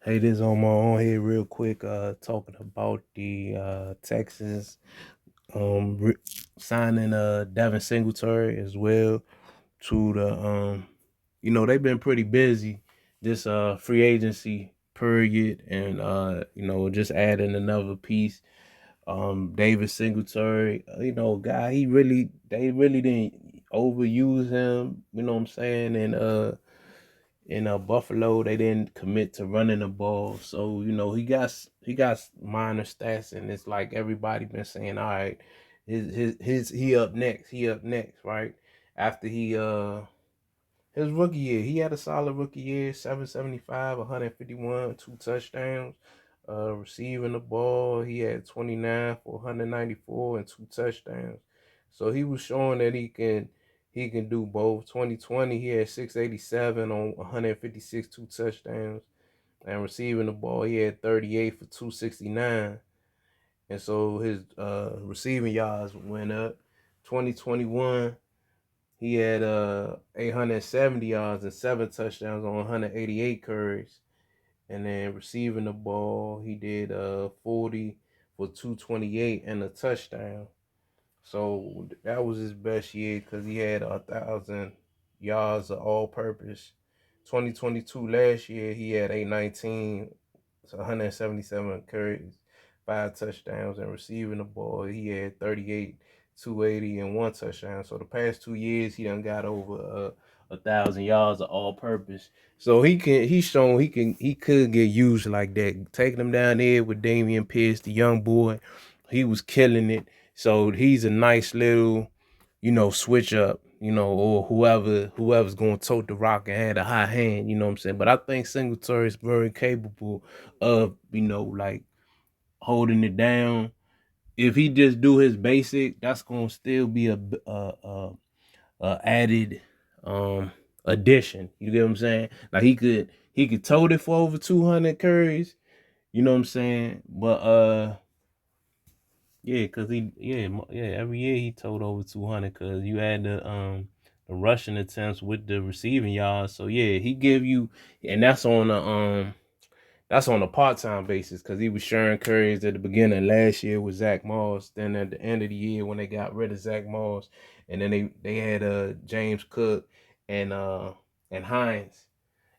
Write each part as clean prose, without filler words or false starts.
Hey, this on my own here real quick, talking about the Texans signing Devin Singletary as well to the they've been pretty busy this free agency period, and just adding another piece. David Singletary, guy, they really didn't overuse him, you know what I'm saying? And in Buffalo, they didn't commit to running the ball, so he got minor stats, and it's like everybody been saying, all right, he up next, right? After his rookie year, he had a solid rookie year, 775, 151, 2 touchdowns. Receiving the ball, he had 29 for 194 and 2 touchdowns. So he was showing that he can do both. 2020, he had 687 on 156, 2 touchdowns. And receiving the ball, he had 38 for 269. And so his receiving yards went up. 2021, he had 870 yards and 7 touchdowns on 188 carries. And then receiving the ball, he did 40 for 228 and a touchdown. So that was his best year because he had 1,000 yards of all-purpose. 2022 last year, he had 819, 177 carries, 5 touchdowns, and receiving the ball, he had 38, 280, and 1 touchdown. So the past 2 years, he done got over 1,000 yards of all-purpose. So he's shown he could get used like that. Taking him down there with Damian Pierce, the young boy, he was killing it. So he's a nice little, switch up, or whoever's going to tote the rock and had a high hand, you know what I'm saying? But I think Singletary is very capable of, like holding it down. If he just do his basic, that's going to still be a added addition. You get what I'm saying? Like he could tote it for over 200 carries, you know what I'm saying? But yeah, cause every year he totaled over 200. Cause you add the rushing attempts with the receiving yards. So yeah, he give you, and that's on a part time basis. Cause he was sharing carries at the beginning of last year with Zach Moss. Then at the end of the year when they got rid of Zach Moss, and then they had James Cook and Hines.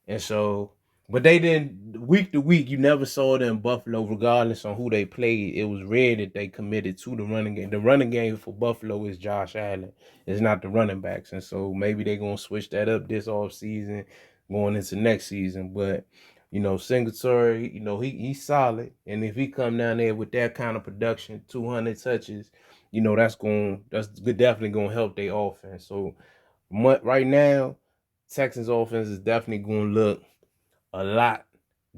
And so, but they didn't, week to week, you never saw them Buffalo, regardless on who they played. It was rare that they committed to the running game. The running game for Buffalo is Josh Allen. It's not the running backs. And so maybe they're going to switch that up this off season, going into next season. But, Singletary, he's solid. And if he come down there with that kind of production, 200 touches, that's definitely going to help their offense. So right now, Texans offense is definitely going to look a lot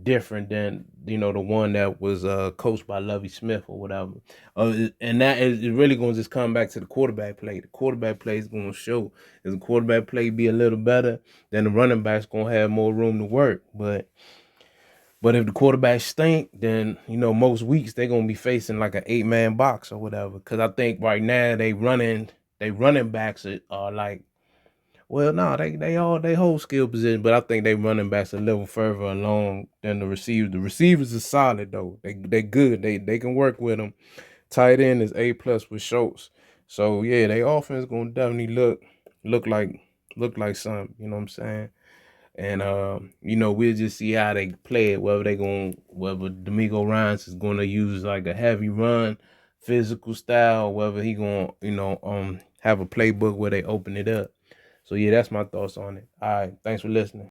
different than the one that was coached by Lovie Smith or whatever. And that is really going to just come back to the quarterback play. The quarterback play is going to show. If the quarterback play be a little better, then the running back's going to have more room to work. But if the quarterback stink, then most weeks they're gonna be facing like an 8-man box or whatever. Because I think right now they running backs are like, well, no, they hold skill position, but I think they running backs a little further along than the receivers. The receivers are solid though. They good. They can work with them. Tight end is A+ with Schultz. So yeah, they offense gonna definitely look like something. You know what I'm saying? And we'll just see how they play it. Whether D'Amico Ryans is gonna use like a heavy run, physical style, whether he gonna have a playbook where they open it up. So yeah, that's my thoughts on it. All right, thanks for listening.